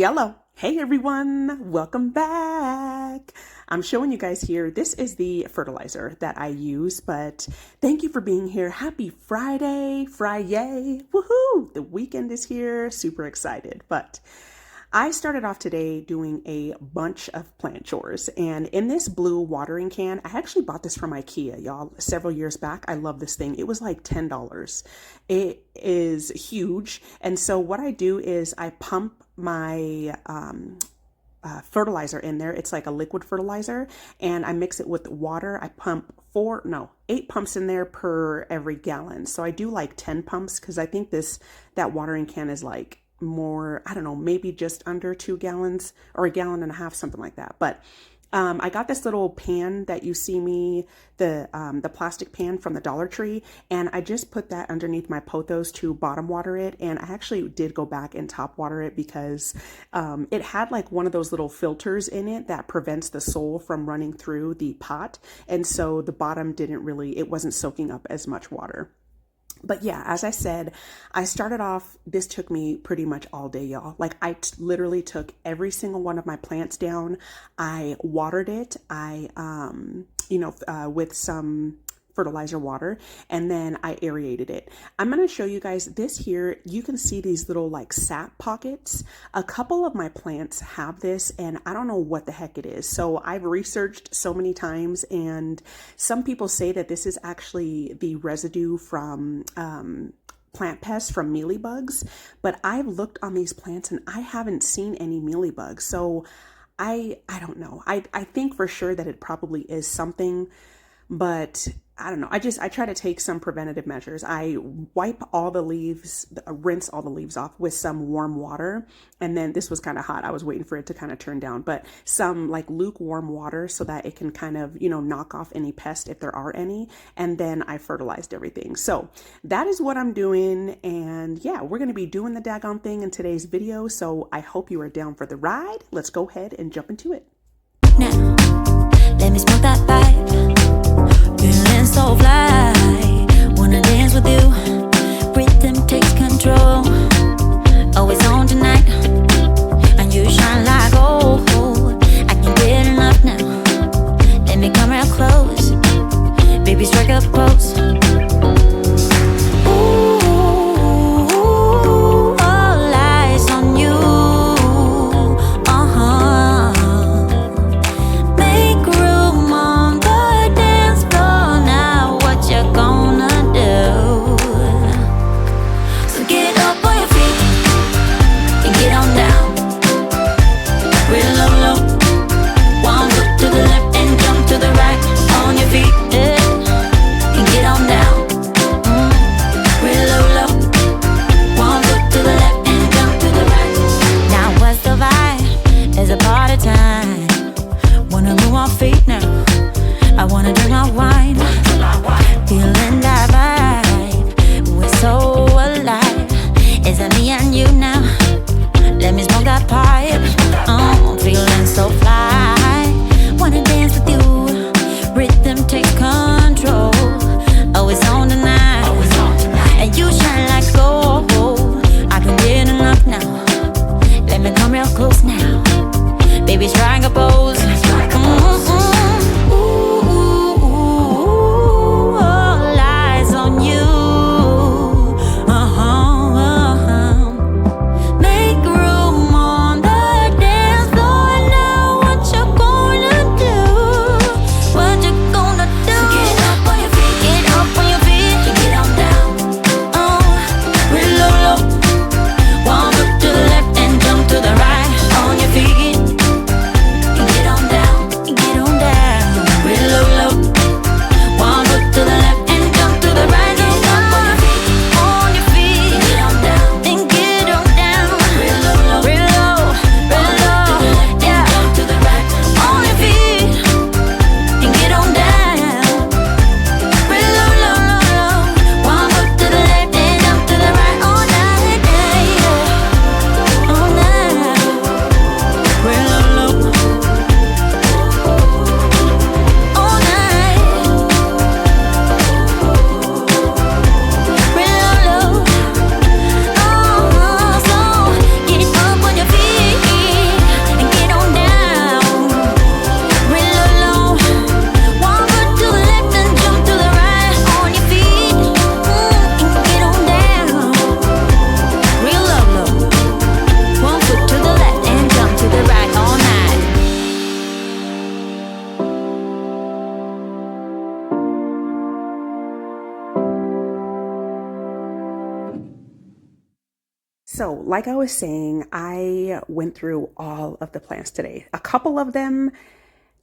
Yellow. Hey everyone, welcome back. I'm showing you guys here, this is the fertilizer that I use, but thank you for being here. Happy Friday, woohoo! The weekend is here, super excited. But I started off today doing a bunch of plant chores, and in this blue watering can, I actually bought this from IKEA, y'all, several years back. I love this thing. It was like $10. It is huge, and so what I do is I pump my fertilizer in there. It's like a liquid fertilizer, and I mix it with water. I pump 8 pumps in there per every gallon. So I do like 10 pumps because I think that watering can is like more, I don't know, maybe just under 2 gallons or 1.5 gallons, something like that. But I got this little pan that you see me, the plastic pan from the Dollar Tree, and I just put that underneath my pothos to bottom water it. And I actually did go back and top water it because it had like one of those little filters in it that prevents the soil from running through the pot. And so the bottom it wasn't soaking up as much water. But yeah, as I said, I started off, this took me pretty much all day, y'all. Like I literally took every single one of my plants down. I watered it. With some fertilizer water, and then I aerated it. I'm going to show you guys this here. You can see these little like sap pockets. A couple of my plants have this, and I don't know what the heck it is. So I've researched so many times, and some people say that this is actually the residue from plant pests from mealybugs, but I've looked on these plants and I haven't seen any mealybugs. So I don't know. I think for sure that it probably is something, but I don't know. I try to take some preventative measures. I wipe all the leaves, rinse all the leaves off with some warm water. And then this was kind of hot. I was waiting for it to kind of turn down, but some like lukewarm water so that it can kind of, knock off any pests if there are any. And then I fertilized everything. So that is what I'm doing. And yeah, we're going to be doing the daggone thing in today's video. So I hope you are down for the ride. Let's go ahead and jump into it. Now, let me smoke that pipe. Feeling so fly, wanna dance with you. Rhythm takes control. Always on tonight, and you shine like gold. I can't get enough now. Let me come real close, baby, strike up a pose. So, like I was saying, I went through all of the plants today. A couple of them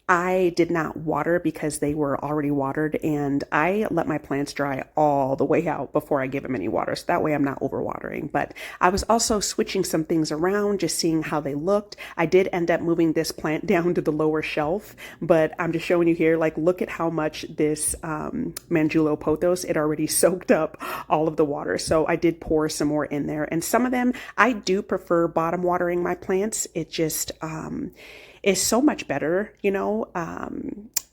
I did not water because they were already watered, and I let my plants dry all the way out before I give them any water. So that way I'm not overwatering. But I was also switching some things around, just seeing how they looked. I did end up moving this plant down to the lower shelf, but I'm just showing you here, like, look at how much this Manjulo pothos, it already soaked up all of the water. So I did pour some more in there. And some of them, I do prefer bottom watering my plants. It just, is so much better, you know.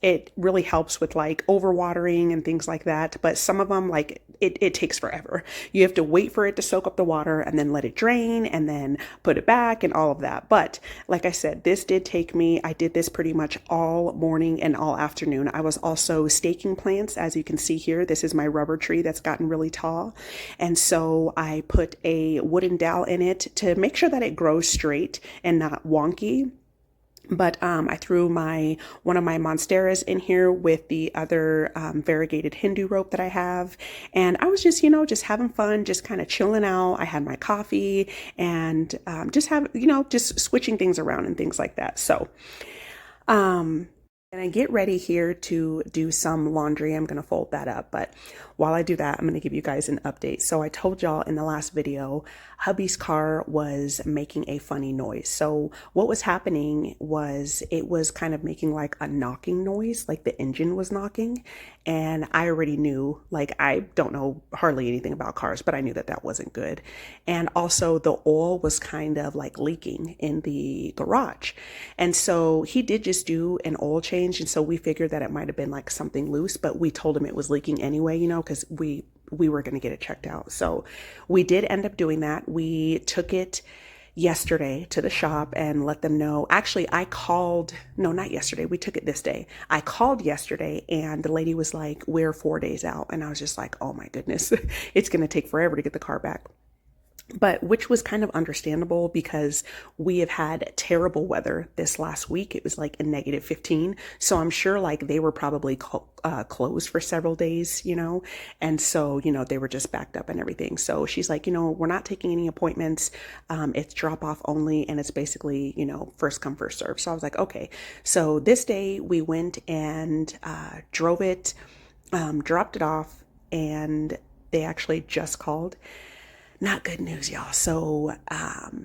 It really helps with like overwatering and things like that. But some of them, like it takes forever. You have to wait for it to soak up the water and then let it drain and then put it back and all of that. But like I said, this did take me, I did this pretty much all morning and all afternoon. I was also staking plants. As you can see here, this is my rubber tree that's gotten really tall. And so I put a wooden dowel in it to make sure that it grows straight and not wonky. But I threw one of my monsteras in here with the other variegated Hindu rope that I have. And I was just, you know, just having fun, just kind of chilling out. I had my coffee and just switching things around and things like that. So, and I get ready here to do some laundry. I'm going to fold that up. But while I do that, I'm going to give you guys an update. So I told y'all in the last video, hubby's car was making a funny noise. So what was happening was it was kind of making like a knocking noise, like the engine was knocking. And I already knew, like, I don't know hardly anything about cars, but I knew that that wasn't good. And also the oil was kind of like leaking in the garage. And so he did just do an oil change. And so we figured that it might have been like something loose, but we told him it was leaking anyway, you know, because we were going to get it checked out. So we did end up doing that. We took it yesterday to the shop and let them know. Actually, I called, no, not yesterday. We took it this day. I called yesterday and the lady was like, we're 4 days out. And I was just like, oh my goodness, it's going to take forever to get the car back. But which was kind of understandable because we have had terrible weather this last week. It was like a negative 15. So I'm sure like they were probably closed for several days, you know, and so, you know, they were just backed up and everything. So she's like, you know, we're not taking any appointments. It's drop off only. And it's basically, you know, first come, first serve. So I was like, okay. So this day we went and drove it, dropped it off, and they actually just called. Not good news, y'all. So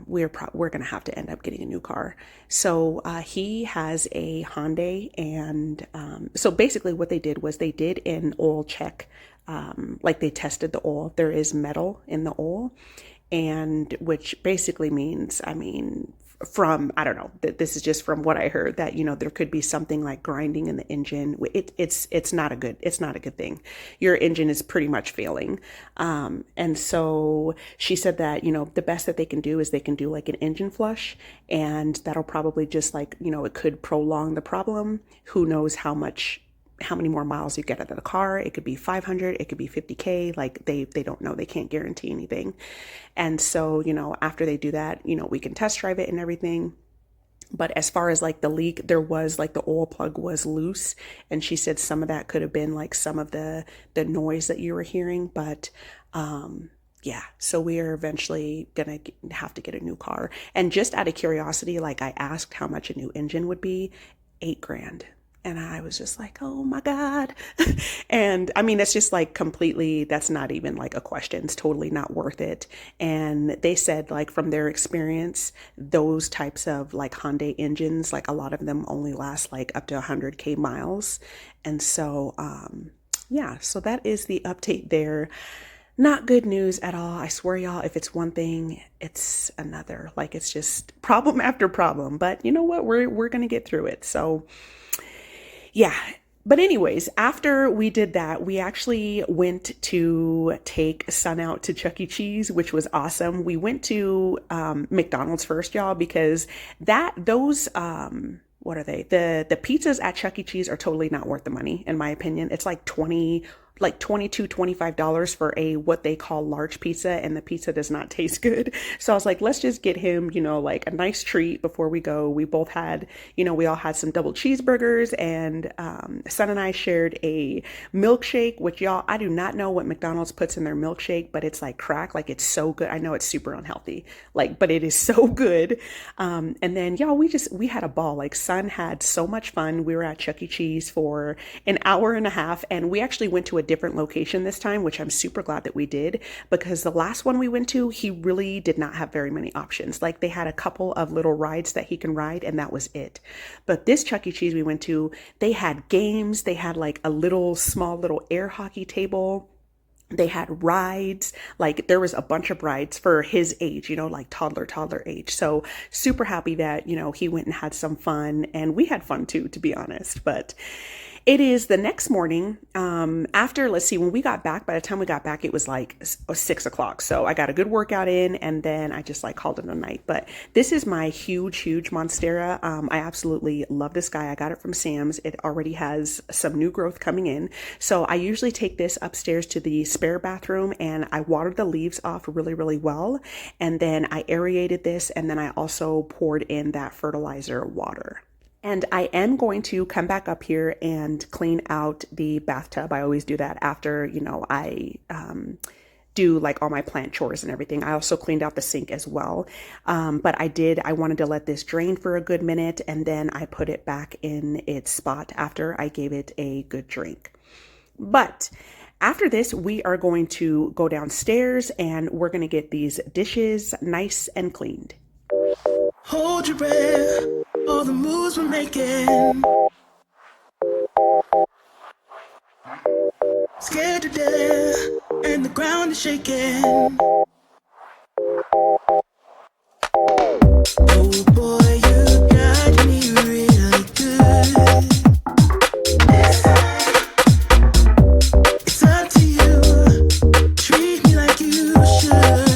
we're going to have to end up getting a new car. So he has a Hyundai, and so basically what they did was they did an oil check. Like they tested the oil. There is metal in the oil, and which basically means, I mean, from, I don't know, this is just from what I heard, that, you know, there could be something like grinding in the engine. It's not a good thing. Your engine is pretty much failing. And so she said that, you know, the best that they can do is they can do like an engine flush, and that'll probably just, like, you know, it could prolong the problem. Who knows how many more miles you get out of the car. It could be 500, it could be 50K. Like they don't know, they can't guarantee anything. And so, you know, after they do that, you know, we can test drive it and everything. But as far as like the leak, there was like the oil plug was loose. And she said some of that could have been like some of the noise that you were hearing. But, yeah, so we are eventually going to have to get a new car. And just out of curiosity, like I asked how much a new engine would be, $8,000. And I was just like, oh my God. And I mean, it's just like completely, that's not even like a question. It's totally not worth it. And they said, like, from their experience, those types of like Hyundai engines, like a lot of them only last like up to 100K miles. And so, yeah, so that is the update there. Not good news at all. I swear, y'all, if it's one thing, it's another. Like, it's just problem after problem. But you know what? We're going to get through it. So yeah. But anyways, after we did that, we actually went to take Son out to Chuck E. Cheese, which was awesome. We went to McDonald's first, y'all, because those what are they? The pizzas at Chuck E. Cheese are totally not worth the money, in my opinion. It's like like $22-25 for a what they call large pizza, and the pizza does not taste good. So I was like, let's just get him, like a nice treat before we go. We both had, we all had some double cheeseburgers, and son and I shared a milkshake, which y'all, I do not know what McDonald's puts in their milkshake, but it's like crack, like it's so good. I know it's super unhealthy, but it is so good. And then y'all, we had a ball. Like son had so much fun. We were at Chuck E. Cheese for an hour and a half, and we actually went to a different location this time, which I'm super glad that we did, because the last one we went to, he really did not have very many options. Like they had a couple of little rides that he can ride, and that was it. But this Chuck E. Cheese we went to, they had games. They had like a small little air hockey table. They had rides, like there was a bunch of rides for his age, like toddler age. So super happy that, he went and had some fun, and we had fun too, to be honest. But it is the next morning, after, let's see, when we got back, by the time we got back, it was like 6 o'clock. So I got a good workout in, and then I just like called it a night. But this is my huge Monstera. I absolutely love this guy. I got it from Sam's. It already has some new growth coming in. So I usually take this upstairs to the spare bathroom, and I watered the leaves off really, really well. And then I aerated this, and then I also poured in that fertilizer water. And I am going to come back up here and clean out the bathtub. I always do that after, I do like all my plant chores and everything. I also cleaned out the sink as well. But I wanted to let this drain for a good minute, and then I put it back in its spot after I gave it a good drink. But after this, we are going to go downstairs, and we're going to get these dishes nice and cleaned. Hold your breath, all the moves we're making. Scared to death, and the ground is shaking. Oh boy, you got me really good. It's up to you, treat me like you should.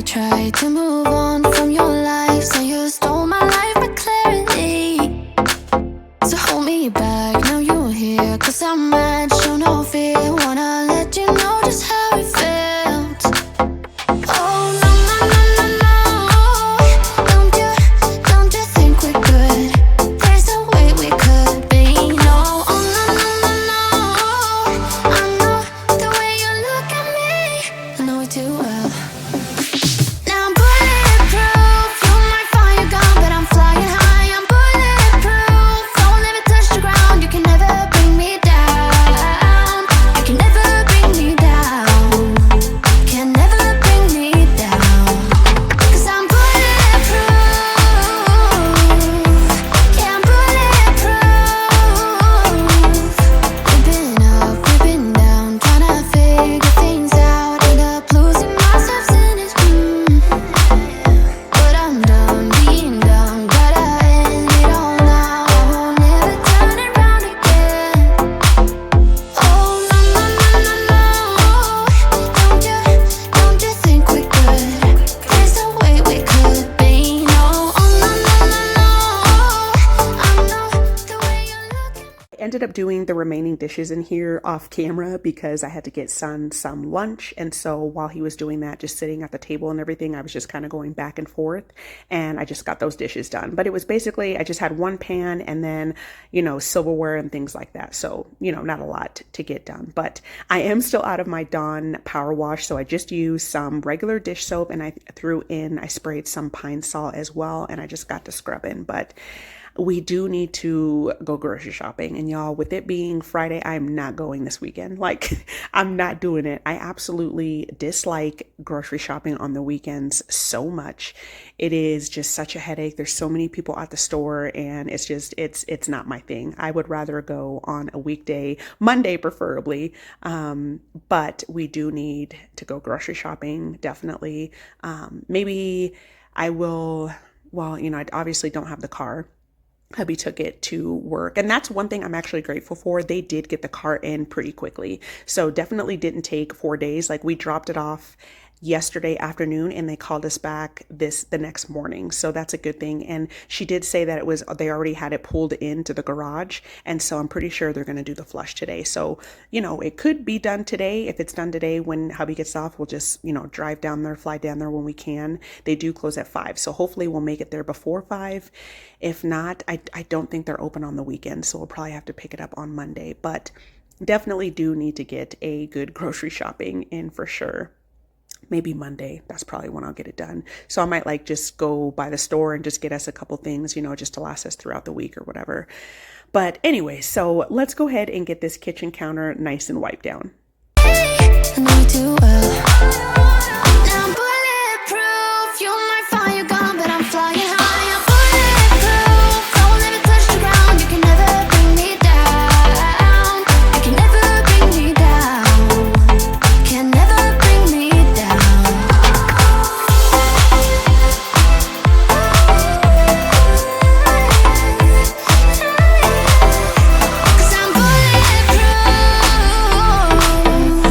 tried to move on from your life, so you stole my life with clarity. So hold me back, now you're here, 'cause I'm mad, show no fear. Wanna let you know just how it felt. Oh no, no, no, no, no. Don't you think we're good? There's a way we could be. No, oh no, no, no, no. I know the way you look at me, I know it too well. Now I'm bulletproof, you're my fire gun, but I'm flying high. I'm bulletproof, don't let me touch the ground. You can never bring me down. You can never bring me down. Can never bring me down. 'Cause I'm bulletproof. Yeah, I'm bulletproof. We've been up, we've been down, trying to figure things out. End up losing myself in it. But I'm done being down, gotta end it all now. I won't ever turn it round again. Oh no, no, no, no, no. Don't you think we're good? There's a way we could be. No, oh no, no, no, no. I know the way you look at me. I ended up doing the remaining dishes in here off camera because I had to get son some lunch. And so while he was doing that, just sitting at the table and everything, I was just kind of going back and forth, and I just got those dishes done. But it was basically, I just had one pan and then, silverware and things like that. So, not a lot to get done, but I am still out of my Dawn power wash. So I just used some regular dish soap, and I sprayed some pine sol as well. And I just got to scrubbing, but we do need to go grocery shopping. And y'all, with it being Friday, I'm not going this weekend. Like, I'm not doing it. I absolutely dislike grocery shopping on the weekends so much. It is just such a headache. There's so many people at the store, and it's not my thing. I would rather go on a weekday, Monday preferably. But we do need to go grocery shopping, definitely. Maybe I will, I obviously don't have the car. Hubby took it to work, and that's one thing I'm actually grateful for. They did get the car in pretty quickly, so definitely didn't take 4 days. Like, we dropped it off yesterday afternoon and they called us back the next morning, so that's a good thing. And she did say that they already had it pulled into the garage, and so I'm pretty sure they're going to do the flush today. So it could be done today. If it's done today when hubby gets off, we'll just drive down there, fly down there when we can. They do close at 5, so hopefully we'll make it there before 5. If not, I don't think they're open on the weekend, so we'll probably have to pick it up on Monday. But definitely do need to get a good grocery shopping in for sure. Maybe Monday, that's probably when I'll get it done. So I might just go by the store and just get us a couple things, just to last us throughout the week or whatever. But anyway, so let's go ahead and get this kitchen counter nice and wiped down. I know it too well. Now I'm bulletproof, you're my fire gun, but I'm flying high. I'm bulletproof, don't let me touch the ground. You can never bring me down. You can never bring me down. Can never bring me down. 'Cause I'm bulletproof.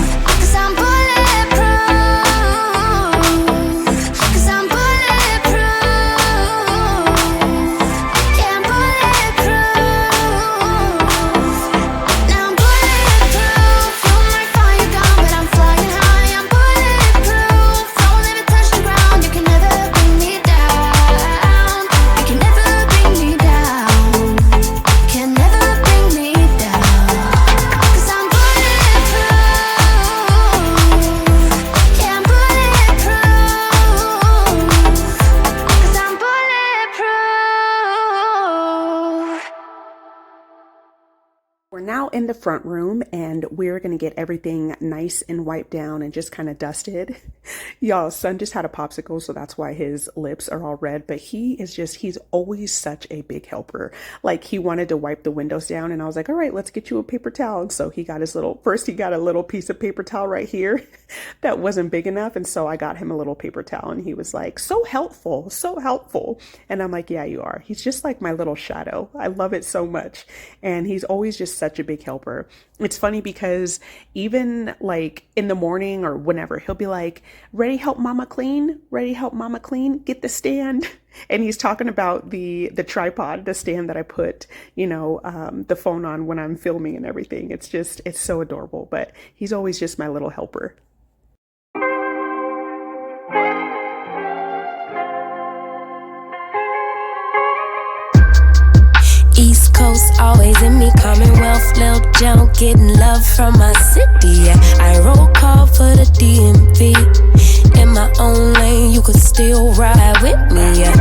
'Cause I'm We're now in the front room and we're going to get everything nice and wiped down and just kind of dusted. Y'all, son just had a popsicle, so that's why his lips are all red, but he's always such a big helper. Like, he wanted to wipe the windows down and I was like, all right, let's get you a paper towel. And so he got first he got a little piece of paper towel right here that wasn't big enough. And so I got him a little paper towel and he was like, so helpful, so helpful. And I'm like, yeah, you are. He's just like my little shadow. I love it so much. And he's always just such such a big helper. It's funny because even like in the morning or whenever, he'll be like, ready, help mama clean, ready, help mama clean, get the stand. And he's talking about the tripod, the stand that I put, the phone on when I'm filming and everything. It's so adorable, but he's always just my little helper. East Coast, always in me, Commonwealth, Lil Jon, getting love from my city, yeah. I roll call for the DMV. In my own lane, you could still ride with me, yeah.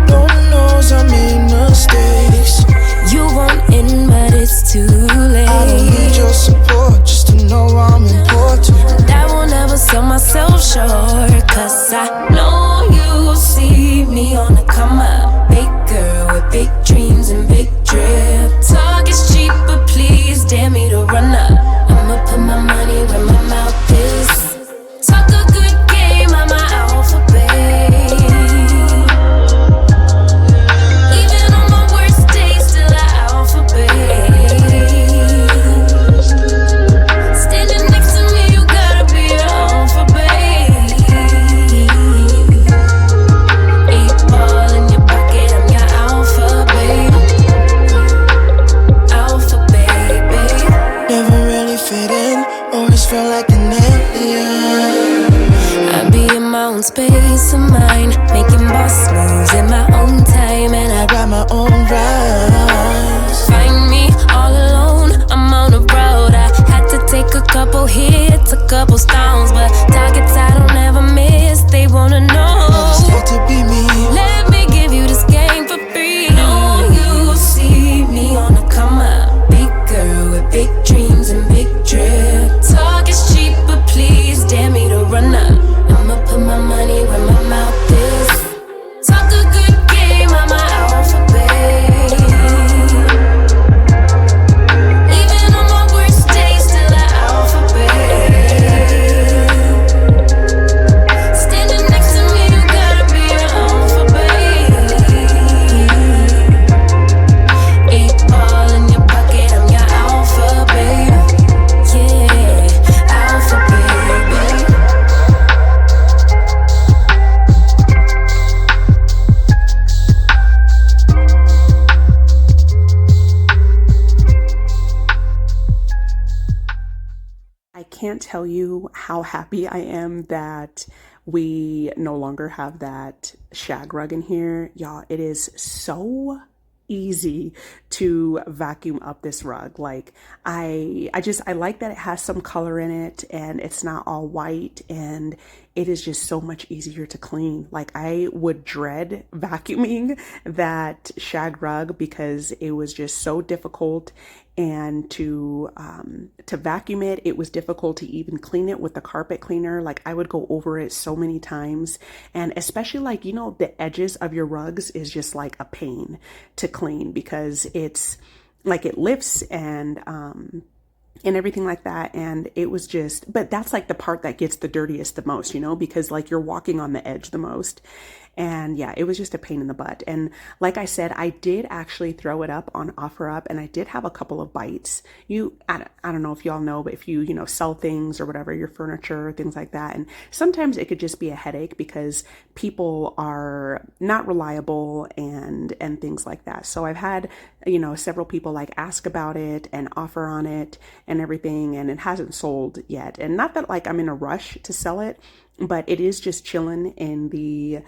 No one knows I made mistakes. You won't in, but it's too late. I don't need your support just to know I'm important. And I won't ever sell myself short, cause I know you see me on the come up. Big girl with big dreams and big drip. Talk is cheap, but please dare me to run up. I'ma put my money where my mouth is. Talk a good game, I'm my alphabet. Even on my worst days, still an alphabet. Standing next to me, you gotta be an alphabet. 8 ball in your pocket, I'm your alphabet. Alphabet, babe. Never really fit in, always felt like an alien. I be in my own space of mine, making boss moves in my own time, and I Got my own rise. find me all alone. I'm on the road. I had to take a couple hits, a couple stones, but targets I don't ever miss. They wanna know. Still to be me. Let me give you this game for free. No, you see me on the come up. Big girl with big dreams and big drip. Talk is cheap, but please dare me to run up. I'ma put my money where my mouth is. Talk a good game, I'm my alphabet. Even on my worst days, still an alphabet. Standing next to me, you gotta be an alphabet. 8 ball in your pocket, I'm your alphabet. Yeah, alphabet, babe. I can't tell you how happy I am that we no longer have that shag rug in here. Y'all, it is so easy to vacuum up this rug. Like I like that it has some color in it and it's not all white, and it is just so much easier to clean. Like I would dread vacuuming that shag rug because it was just so difficult, and to vacuum it, it was difficult to even clean it with the carpet cleaner. Like I would go over it so many times, and especially like, the edges of your rugs is just like a pain to clean because it's like it lifts and everything like that. And it was just, but that's like the part that gets the dirtiest the most, because like you're walking on the edge the most. And yeah, it was just a pain in the butt. And like I said, I did actually throw it up on OfferUp, and I did have a couple of bites. I don't know if y'all know, but if you sell things or whatever, your furniture, things like that. And sometimes it could just be a headache because people are not reliable and things like that. So I've had, several people like ask about it and offer on it and everything, and it hasn't sold yet. And not that like I'm in a rush to sell it, but it is just chilling in the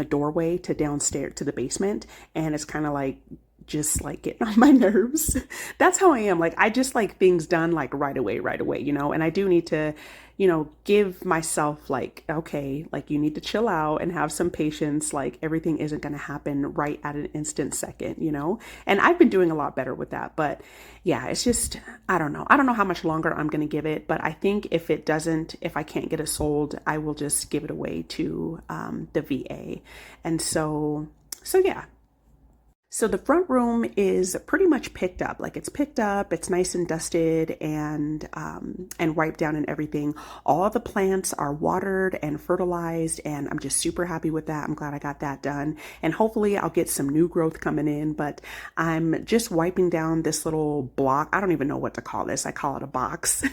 doorway to downstairs to the basement. And it's kind of like just like getting on my nerves. That's how I am. Like I just like things done like right away, and I do need to, give myself like, okay, like you need to chill out and have some patience. Like everything isn't going to happen right at an instant second, and I've been doing a lot better with that. But yeah, it's just, I don't know how much longer I'm going to give it, but I think if I can't get it sold, I will just give it away to the VA. And so yeah. So the front room is pretty much picked up. Like it's picked up, it's nice and dusted and wiped down and everything. All the plants are watered and fertilized, and I'm just super happy with that. I'm glad I got that done. And hopefully I'll get some new growth coming in, but I'm just wiping down this little block. I don't even know what to call this. I call it a box,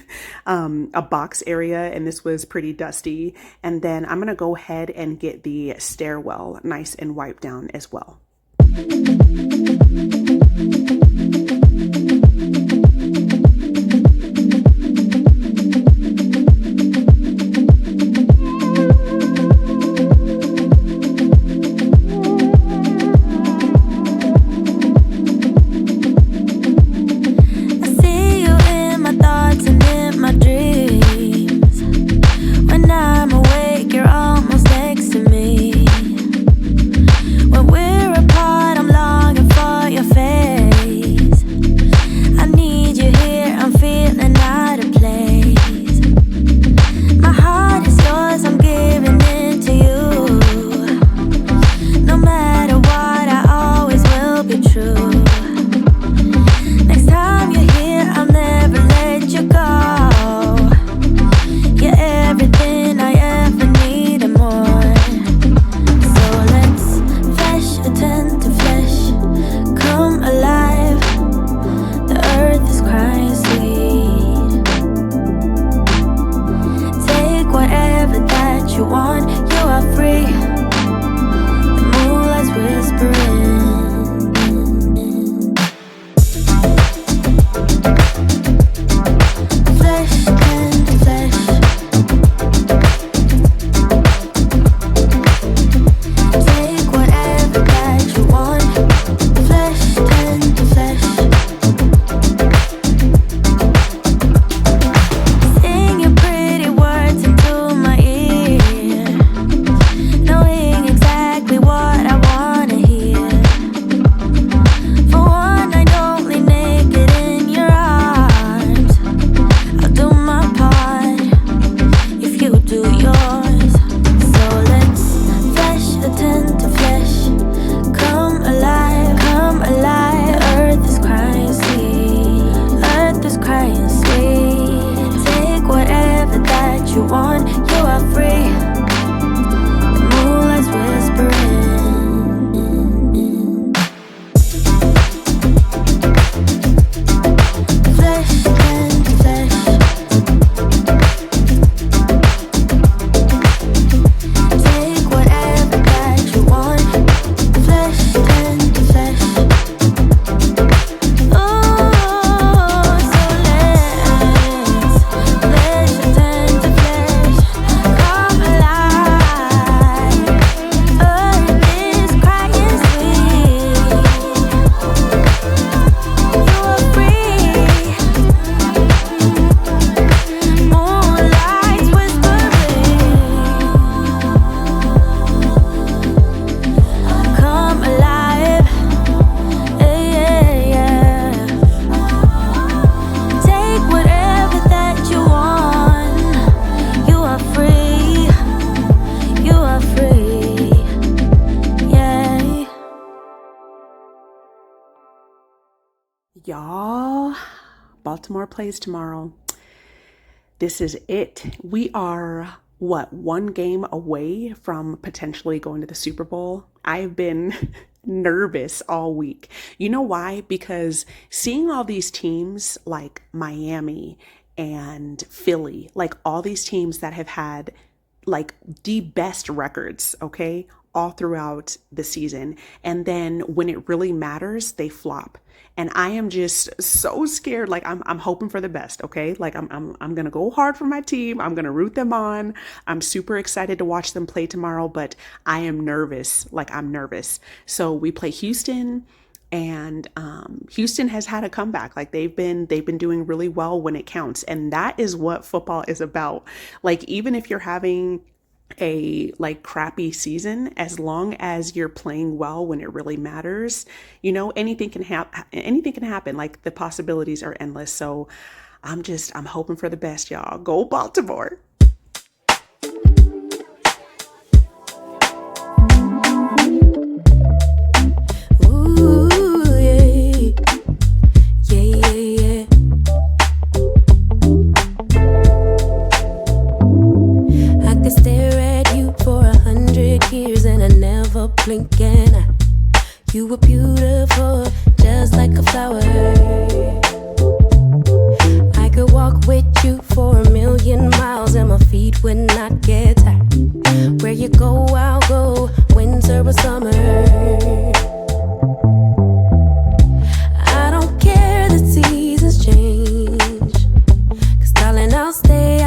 a box area, and this was pretty dusty. And then I'm gonna go ahead and get the stairwell nice and wiped down as well. Y'all, Baltimore plays tomorrow. This is it. We are, one game away from potentially going to the Super Bowl. I've been nervous all week. You know why? Because seeing all these teams like Miami and Philly, like all these teams that have had like the best records, okay, all throughout the season. And then when it really matters, they flop. And I am just so scared. Like I'm hoping for the best, okay? Like I'm gonna go hard for my team. I'm gonna root them on. I'm super excited to watch them play tomorrow, but I am nervous. Like I'm nervous. So we play Houston, and Houston has had a comeback. Like they've been doing really well when it counts, and that is what football is about. Like even if you're having a like crappy season, as long as you're playing well when it really matters, you know, anything can happen. Like the possibilities are endless. So I'm hoping for the best, y'all. Go Baltimore. Ooh. never blink an eye. You were beautiful, just like a flower. I could walk with you for 1,000,000 miles and my feet would not get tired. Where you go, I'll go, winter or summer. I don't care the seasons change, 'cause darling, I'll stay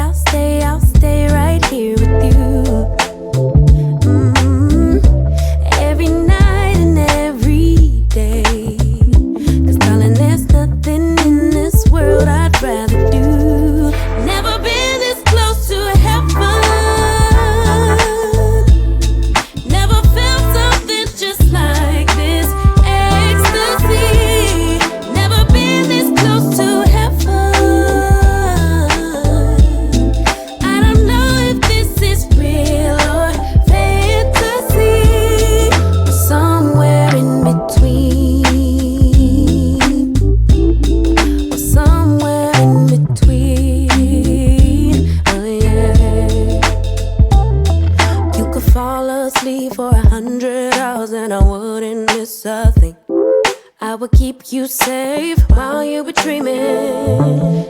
right here with you. Every night and every day, 'cause darling, there's nothing in this world I'd rather do. Never been this close to heaven, never felt something just like this ecstasy. Never been this close to heaven. I don't know if this is real or fantasy, or somewhere in between, or somewhere in between. Oh yeah. You could fall asleep for 100 hours and I wouldn't miss a thing. I would keep you safe while you were dreaming.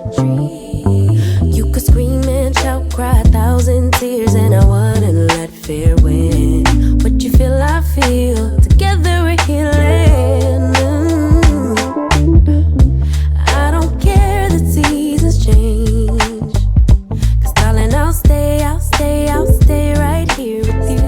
You could scream and shout, cry 1,000 tears, and I wouldn't let fear win. What you feel, I feel. Together we're healing. I don't care the seasons change, 'cause darling, I'll stay right here with you.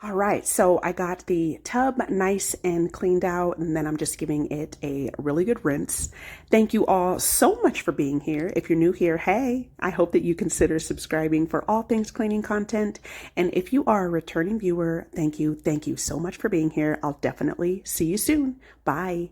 All right, so I got the tub nice and cleaned out, and then I'm just giving it a really good rinse. Thank you all so much for being here. If you're new here, hey, I hope that you consider subscribing for all things cleaning content. And if you are a returning viewer, thank you so much for being here. I'll definitely see you soon. Bye.